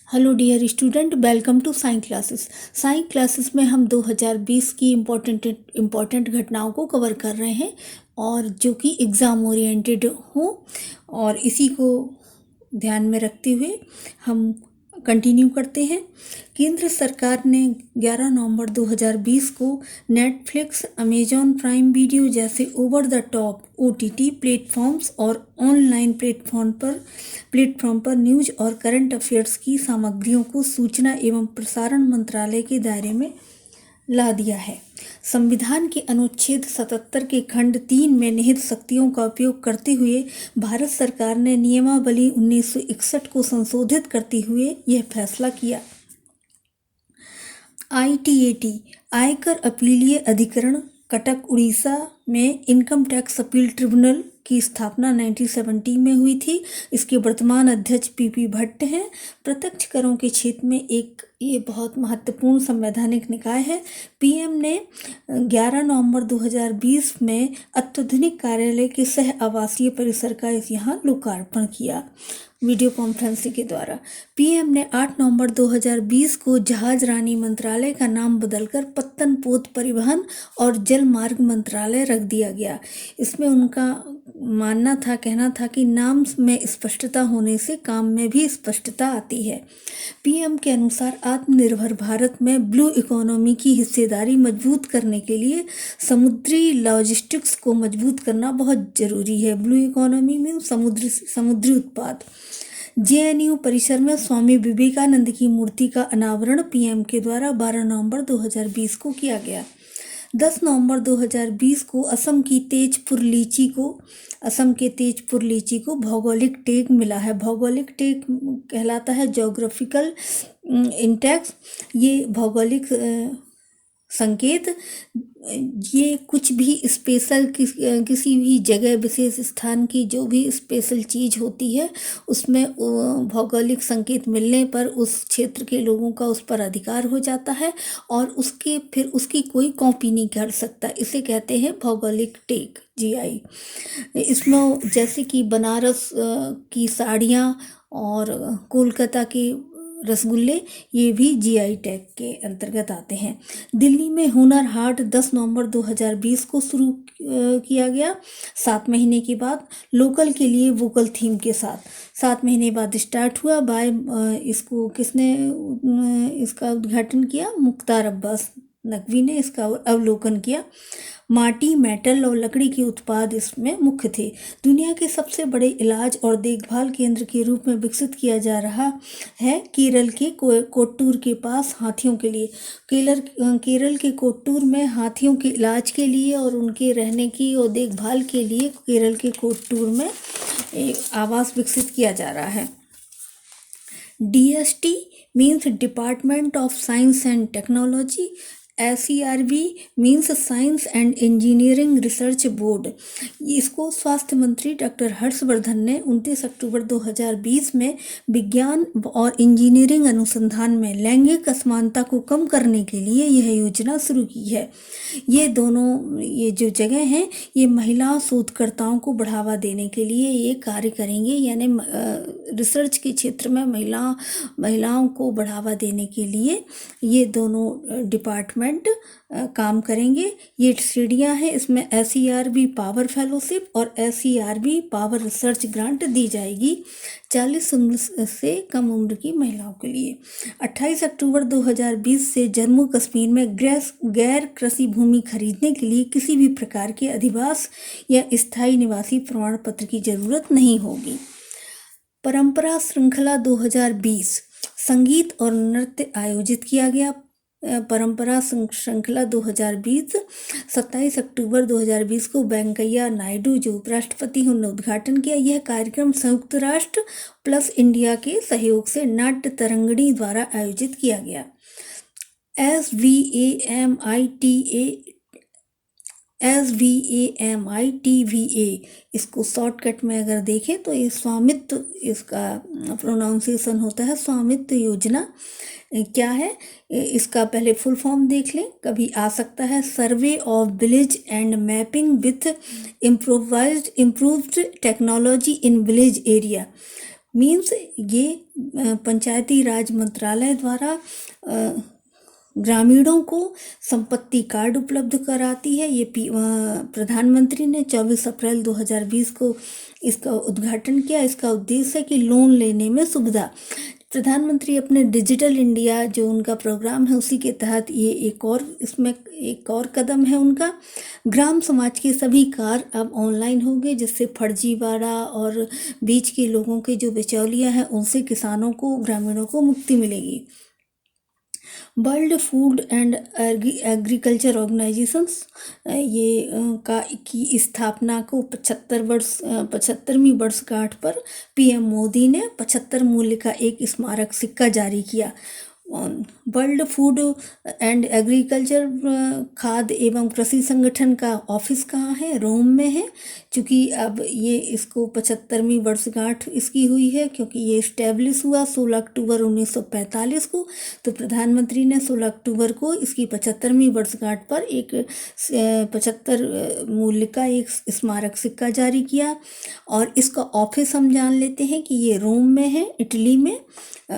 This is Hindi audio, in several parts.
Hello dear student, welcome to science classes. Science classes में हम 2020 की इम्पोर्टेंट घटनाओं को कवर कर रहे हैं और जो कि एग्ज़ाम ओरिएंटेड हो, और इसी को ध्यान में रखते हुए हम कंटिन्यू करते हैं। केंद्र सरकार ने 11 नवंबर 2020 को नेटफ्लिक्स, अमेजॉन प्राइम वीडियो जैसे over the top OTT platforms और ऑनलाइन प्लेटफॉर्म पर न्यूज और करंट अफेयर्स की सामग्रियों को सूचना एवं प्रसारण मंत्रालय के दायरे में ला दिया है। संविधान के अनुच्छेद 77 के खंड 3 में निहित शक्तियों का उपयोग करते हुए भारत सरकार ने नियमावली 1961 को संशोधित करते हुए यह फैसला किया। ITAT आयकर अपीलीय अधिकरण कटक उड़ीसा में इनकम टैक्स अपील ट्रिब्यूनल की स्थापना 1970 में हुई थी। इसके वर्तमान अध्यक्ष PP भट्ट हैं। प्रत्यक्ष करों के क्षेत्र में ये बहुत महत्वपूर्ण संवैधानिक निकाय है। PM ने 11 नवंबर 2020 में अत्याधुनिक कार्यालय के सह आवासीय परिसर का यहाँ लोकार्पण किया वीडियो कॉन्फ्रेंसिंग के द्वारा। PM ने 8 नवंबर 2020 को जहाज रानी मंत्रालय का नाम बदलकर पत्तन पोत परिवहन और जल मार्ग मंत्रालय रख दिया गया। इसमें उनका कहना था कि नाम में स्पष्टता होने से काम में भी स्पष्टता आती है। PM के अनुसार आत्मनिर्भर भारत में ब्लू इकोनॉमी की हिस्सेदारी मजबूत करने के लिए समुद्री लॉजिस्टिक्स को मजबूत करना बहुत जरूरी है। ब्लू इकोनॉमी में समुद्री उत्पाद। JNU परिसर में स्वामी विवेकानंद की मूर्ति का अनावरण PM के द्वारा 12 नवंबर 2020 को किया गया। 10 नवंबर 2020 को असम के तेजपुर लीची को भौगोलिक टैग मिला है। भौगोलिक टैग कहलाता है ज्योग्राफिकल इंडेक्स। ये भौगोलिक संकेत, ये कुछ भी स्पेशल किसी भी जगह विशेष स्थान की जो भी स्पेशल चीज़ होती है उसमें भौगोलिक संकेत मिलने पर उस क्षेत्र के लोगों का उस पर अधिकार हो जाता है और उसकी कोई कॉपी नहीं कर सकता। इसे कहते हैं भौगोलिक टैग, GI। इसमें जैसे कि बनारस की साड़ियाँ और कोलकाता के रसगुल्ले, ये भी GI टैग के अंतर्गत आते हैं। दिल्ली में हुनर हाट 10 नवंबर 2020 को शुरू किया गया। 7 महीने के बाद लोकल के लिए वोकल थीम के साथ 7 महीने बाद स्टार्ट हुआ। इसको किसने इसका उद्घाटन किया? मुख्तार अब्बास नकवी ने इसका अवलोकन किया। माटी, मेटल और लकड़ी के उत्पाद इसमें मुख्य थे। दुनिया के सबसे बड़े इलाज और देखभाल केंद्र के रूप में विकसित किया जा रहा है केरल के कोट्टूर के पास हाथियों के लिए। केरल के कोट्टूर में हाथियों के इलाज के लिए और उनके रहने की और देखभाल के लिए केरल के कोट्टूर में एक आवास विकसित किया जा रहा है। DST means department of science and technology. SERB means science and engineering research board. इसको स्वास्थ्य मंत्री डॉक्टर हर्षवर्धन ने 29 अक्टूबर 2020 में विज्ञान और इंजीनियरिंग अनुसंधान में लैंगिक असमानता को कम करने के लिए यह योजना शुरू की है। ये जो जगह हैं ये महिला शोधकर्ताओं को बढ़ावा देने के लिए ये कार्य करेंगे, यानी रिसर्च के क्षेत्र में महिलाओं को बढ़ावा देने के लिए ये दोनों डिपार्टमेंट काम करेंगे। ये श्रेणियां हैं, इसमें SERB पावर फेलोशिप और SERB पावर रिसर्च ग्रांट दी जाएगी 40 उम्र से कम उम्र की महिलाओं के लिए। 28 अक्टूबर 2020 से जम्मू कश्मीर में गैर कृषि भूमि खरीदने के लिए किसी भी प्रकार के अधिवास या स्थायी निवासी प्रमाण पत्र की जरूरत नहीं होगी। परंपरा श्रृंखला 2020 संगीत और नृत्य आयोजित किया गया। परंपरा श्रृंखला 2020 27 अक्टूबर 2020 को वेंकैया नायडू जो उपराष्ट्रपति उन्होंने उद्घाटन किया। यह कार्यक्रम संयुक्त राष्ट्र प्लस इंडिया के सहयोग से नाट्य तरंगिणी द्वारा आयोजित किया गया। SVAMITVA इसको शॉर्टकट में अगर देखें तो ये स्वामित्व, इसका प्रोनाउंसिएशन होता है स्वामित्व योजना। क्या है इसका पहले फुल फॉर्म देख लें, कभी आ सकता है। Survey of village and mapping with improved technology in village area. Means ये पंचायती राज मंत्रालय द्वारा ग्रामीणों को संपत्ति कार्ड उपलब्ध कराती है। ये प्रधानमंत्री ने 24 अप्रैल 2020 को इसका उद्घाटन किया। इसका उद्देश्य है कि लोन लेने में सुविधा। प्रधानमंत्री अपने डिजिटल इंडिया जो उनका प्रोग्राम है उसी के तहत ये इसमें एक और कदम है उनका। ग्राम समाज के सभी कार्य अब ऑनलाइन होंगे, जिससे फर्जीवाड़ा और बीच के लोगों के जो बिचौलियां हैं उनसे किसानों को, ग्रामीणों को मुक्ति मिलेगी। World food and agriculture organisations की स्थापना को 75वीं वर्षगांठ पर पीएम मोदी ने 75 मूल्य का एक स्मारक सिक्का जारी किया। वर्ल्ड फूड एंड एग्रीकल्चर खाद्य एवं कृषि संगठन का ऑफिस कहाँ है? रोम में है। क्योंकि अब ये इसको 75वीं वर्षगांठ इसकी हुई है, क्योंकि ये इस्टेब्लिश हुआ 16 अक्टूबर 1945 को। तो प्रधानमंत्री ने 16 अक्टूबर को इसकी 75वीं वर्षगांठ पर एक 75 मूल्य का एक स्मारक सिक्का जारी किया। और इसका ऑफिस हम जान लेते हैं कि ये रोम में है, इटली में।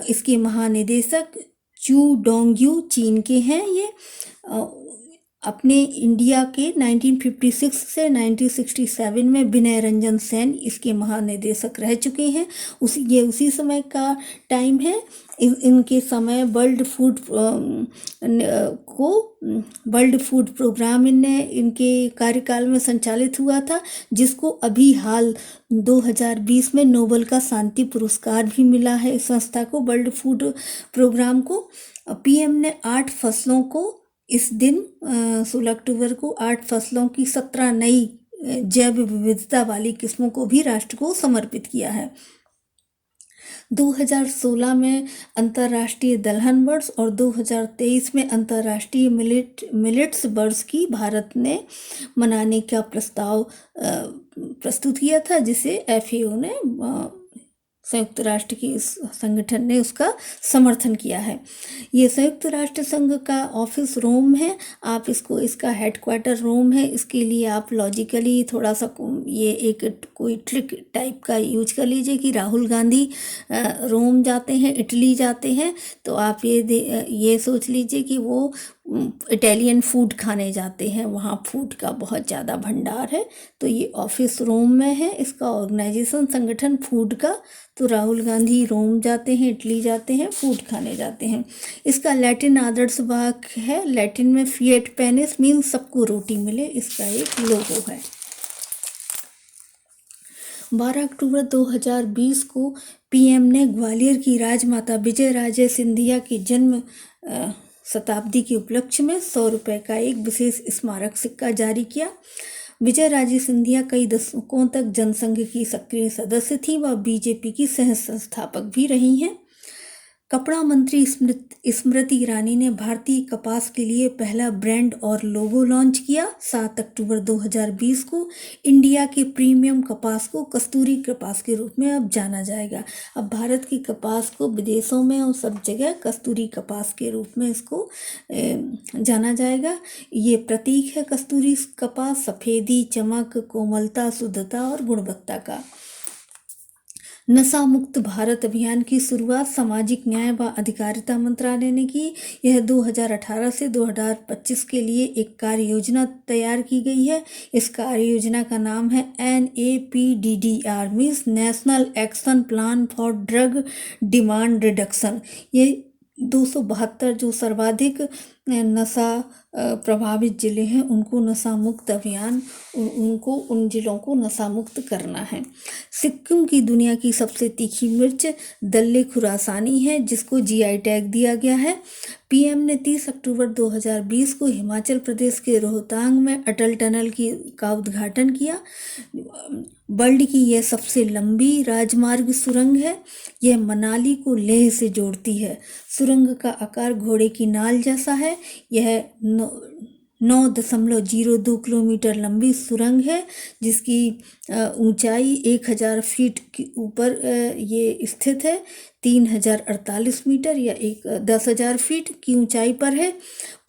इसके महानिदेशक चू डोंगयू चीन के हैं। ये अपने इंडिया के 1956 से 1967 में विनय रंजन सेन इसके महानिदेशक रह चुके हैं। उसी समय का टाइम है। इनके समय वर्ल्ड फूड प्रोग्राम इनके कार्यकाल में संचालित हुआ था, जिसको अभी हाल 2020 में नोबेल का शांति पुरस्कार भी मिला है इस संस्था को, वर्ल्ड फूड प्रोग्राम को। पीएम ने 8 फसलों को इस दिन 16 अक्टूबर को 8 फसलों की 17 नई जैव विविधता वाली किस्मों को भी राष्ट्र को समर्पित किया है। 2016 में अंतर्राष्ट्रीय दलहन वर्ष और 2023 में अंतर्राष्ट्रीय मिलेट्स वर्ष की भारत ने मनाने का प्रस्ताव प्रस्तुत किया था, जिसे FAO ने संयुक्त राष्ट्र की इस संगठन ने उसका समर्थन किया है। ये संयुक्त राष्ट्र संघ का ऑफिस रोम है। आप इसका हेडक्वार्टर रोम है। इसके लिए आप लॉजिकली थोड़ा सा ये एक कोई ट्रिक टाइप का यूज कर लीजिए कि राहुल गांधी रोम जाते हैं, इटली जाते हैं, तो आप ये सोच लीजिए कि वो इटालियन फूड खाने जाते हैं, वहाँ फूड का बहुत ज़्यादा भंडार है। तो ये ऑफिस रोम में है, इसका ऑर्गेनाइजेशन संगठन फूड का। तो राहुल गांधी रोम जाते हैं, इटली जाते हैं, फूड खाने जाते हैं। इसका लैटिन आदर्श वाक्य है, लैटिन में फिएट पेनिस मीन्स सबको रोटी मिले, इसका एक लोगो है। 12 अक्टूबर 2020 को पीएम ने ग्वालियर की राजमाता विजय राजे सिंधिया की जन्म शताब्दी के उपलक्ष्य में 100 रुपये का एक विशेष स्मारक सिक्का जारी किया। विजय राजे सिंधिया कई दशकों तक जनसंघ की सक्रिय सदस्य थी। वह बीजेपी की सह संस्थापक भी रही हैं। कपड़ा मंत्री स्मृति ईरानी ने भारतीय कपास के लिए पहला ब्रांड और लोगो लॉन्च किया। 7 अक्टूबर 2020 को इंडिया के प्रीमियम कपास को कस्तूरी कपास के रूप में अब जाना जाएगा। अब भारत की कपास को विदेशों में और सब जगह कस्तूरी कपास के रूप में इसको जाना जाएगा। ये प्रतीक है कस्तूरी कपास सफ़ेदी, चमक, कोमलता, शुद्धता और गुणवत्ता का। नशा मुक्त भारत अभियान की शुरुआत सामाजिक न्याय व अधिकारिता मंत्रालय ने की। यह 2018 से 2025 के लिए एक कार्य योजना तैयार की गई है। इस कार्य योजना का नाम है NAPDDR means national action plan for drug demand reduction. ये 272 जो सर्वाधिक नशा प्रभावित जिले हैं उनको नशा मुक्त अभियान, उन जिलों को नशा मुक्त करना है। सिक्किम की दुनिया की सबसे तीखी मिर्च दल्ले खुरासानी है, जिसको GI टैग दिया गया है। पीएम ने 30 अक्टूबर 2020 को हिमाचल प्रदेश के रोहतांग में अटल टनल का उद्घाटन किया। वर्ल्ड की यह सबसे लंबी राजमार्ग सुरंग है। यह मनाली को लेह से जोड़ती है। सुरंग का आकार घोड़े की नाल जैसा है। यह 9.02 किलोमीटर लंबी सुरंग है, जिसकी ऊंचाई 1000 फीट के ऊपर ये स्थित है। 3048 मीटर या 10,000 फीट की ऊंचाई पर है।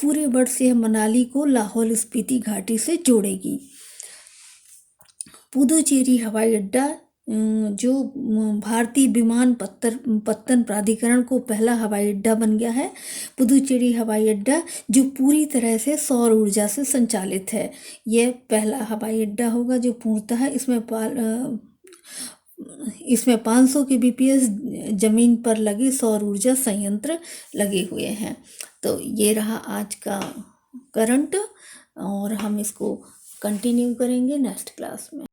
पूरे वर्ष यह मनाली को लाहौल स्पीति घाटी से जोड़ेगी। पुदुचेरी हवाई अड्डा जो भारतीय विमानपत्तन प्राधिकरण को पहला हवाई अड्डा बन गया है पुदुचेरी हवाई अड्डा, जो पूरी तरह से सौर ऊर्जा से संचालित है। यह पहला हवाई अड्डा होगा जो पूर्णतः इसमें 500 के बीपीएस जमीन पर लगे सौर ऊर्जा संयंत्र लगे हुए हैं। तो ये रहा आज का करंट, और हम इसको कंटिन्यू करेंगे नेक्स्ट क्लास में।